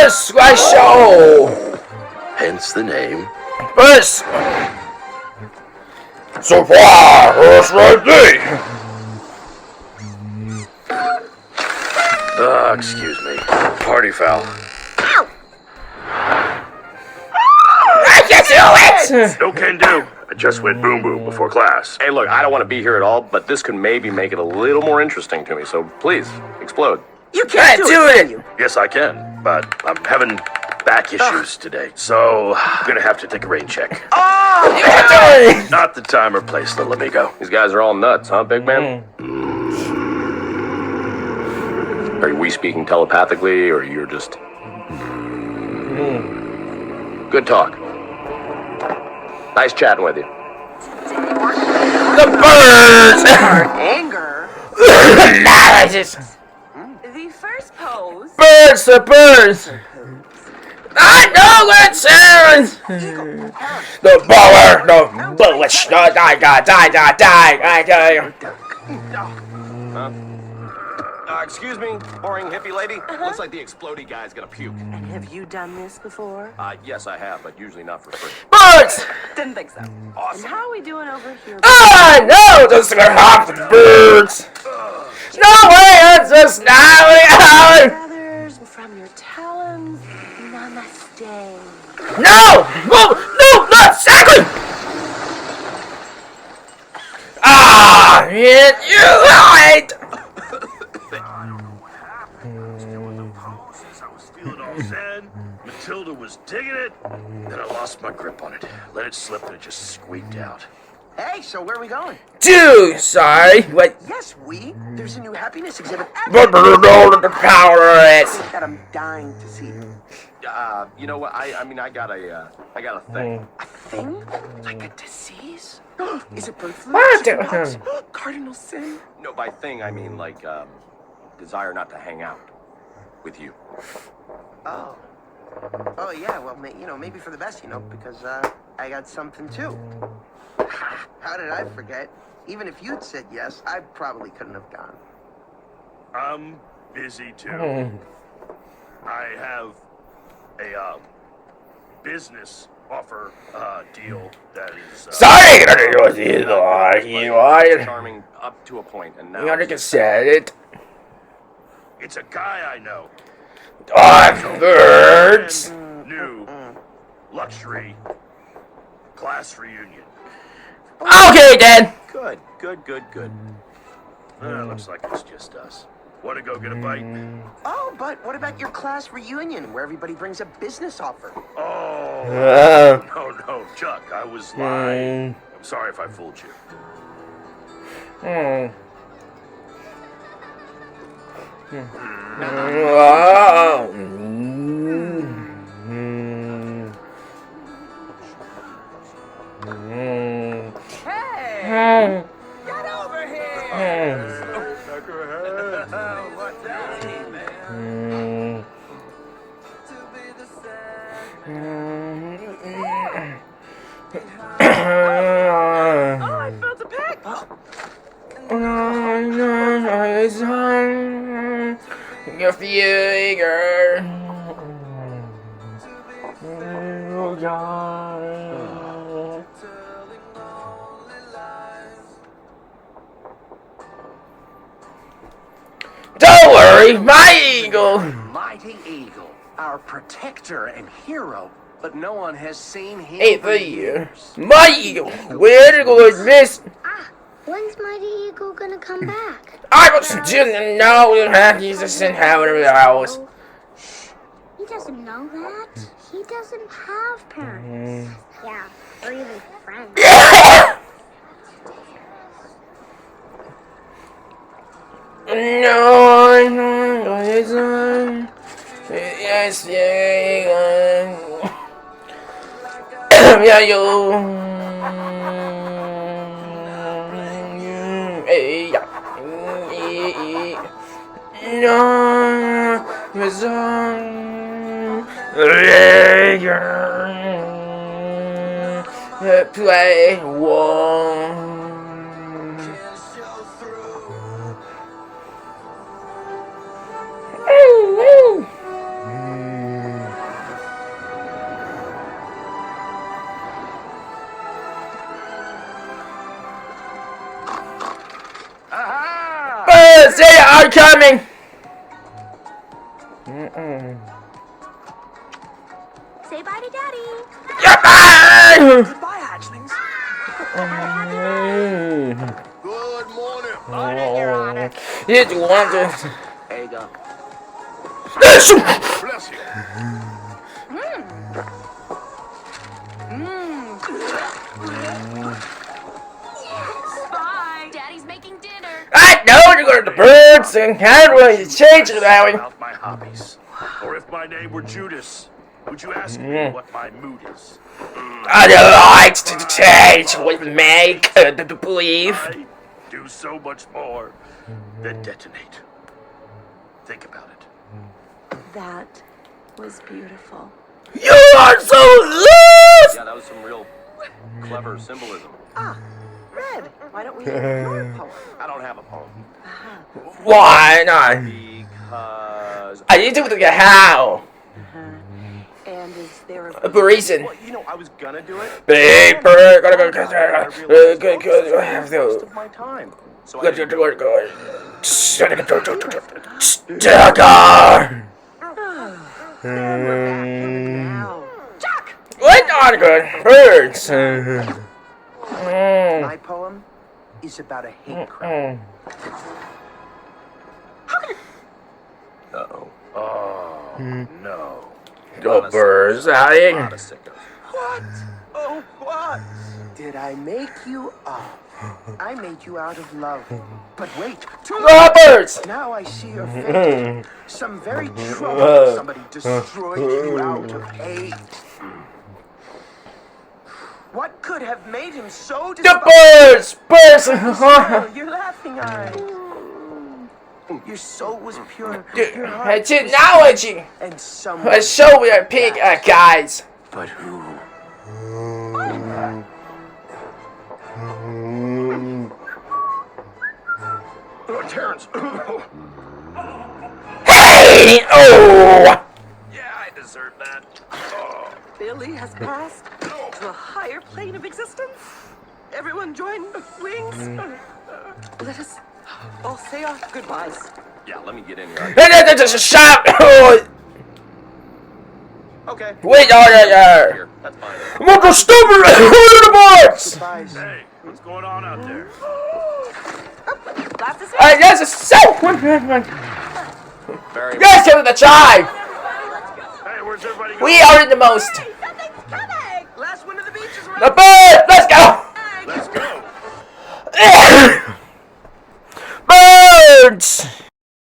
Slideshow. Hence the name. Birds. Surprise! Ready. Excuse me. Party foul. I can do it! No can do. I just went boom boom before class. Hey, look, I don't want to be here at all, but this could maybe make it a little more interesting to me, so please, explode. You can't do it! Yes, I can, but I'm having back issues today, so I'm gonna have to take a rain check. Oh! You can't do it! Not the time or place, little amigo. These guys are all nuts, huh, big man? Are we speaking telepathically, or you're just... Good talk. Nice chatting with you. The birds! Anger. Analysis. The first pose. Birds, the birds. I know what it sounds. The power, the bullish, the Excuse me, boring hippie lady. Looks like the explodey guy's gonna puke. And have you done this before? Yes, I have, but usually not for free. birds. Didn't think so. Awesome. And how are we doing over here? I know this is gonna happen, birds. No way, it's just not way. Feathers from your talons. Namaste. No, no, not exactly. Ah, you lied. Matilda was digging it, then I lost my grip on it. Let it slip and it just squeaked out. Hey, so where are we going? Dude, sorry, but Yes, there's a new happiness exhibit the power it. that I'm dying to see. You know what? I mean, I got a thing. A thing? Like a disease? Is it bird flu? What? Chickenpox? Cardinal sin? No, by thing I mean like desire not to hang out with you. Oh. Oh, yeah, well, maybe for the best, because I got something too. How did I forget? Even if you'd said yes, I probably couldn't have gone. I'm busy too. I have a business offer deal that is Sorry, you are. Charming up to a point, and now You already said it. It's a guy I know. Birds. New luxury class reunion. Okay, then. Good. Looks like it's just us. Want to go get a bite? Oh, but what about your class reunion where everybody brings a business offer? Oh, no, Chuck, I was lying. I'm sorry if I fooled you. Hey! Get over here! What's that, man? Oh, I felt a peck! Your figure. Don't worry, my eagle. Mighty eagle, our protector and hero, but no one has seen him Ain't for the years. my eagle. Where to go is this? When's Mighty Eagle gonna come back? I didn't know that he's just in heaven of the house. He doesn't know that. He doesn't have parents. Yeah, or even friends. No, it's on. Yes, yeah, yeah, you. No, it's on. Play one. They are coming. Say bye to Daddy. Goodbye. Goodbye, hatchlings. Good morning. Morning, Your Honor. You do wonders. There you go. Bless you. Bye. Daddy's making dinner. I know you're going to the birds and can't really change it that way. About my hobbies. Or if my name were Judas, would you ask me what my mood is? I like to change what we make to believe. I do so much more than detonate. Think about it. That was beautiful. You are so lost! Yeah, that was some real clever symbolism. Red, why don't we hear your poem? I don't have a poem. Why not? Because... I need to look at how. And is there A reason. Well, you know, I was gonna do it. Big bird, gotta go, I good, realized good, it's I have most to. of my time. So I Good, didn't good, do it. good. Stucker! now? Jack! What are good birds? My poem is about a hate crime. Uh-oh. Oh, no. The birds A dying. lot of sickos. What? Oh, what? Did I make you up? I made you out of love. But wait, too late. The birds! Now I see your fate. Some very trouble. Somebody destroyed you out of hate. What could have made him so The despise? birds! Smile, your laughing eyes. Your soul was pure. Your heart was Technology! and someone. Show me a pig, guys. But who? Terrence. Hey! Oh! Yeah, I deserve that. Billy has passed to a higher plane of existence. Everyone join wings. Let us all say our goodbyes. Yeah, let me get in here. Just a shout! Oh, Okay. wait, yeah. Here, that's fine. What the stupid the birds! Goodbyes. Hey, what's going on out there? Last is That's a so. Very Yes, give it a try. Hey, where's everybody going? We are in the most. something's coming. Last one of the beach is right. The bird. Let's go. Let's go. Birds.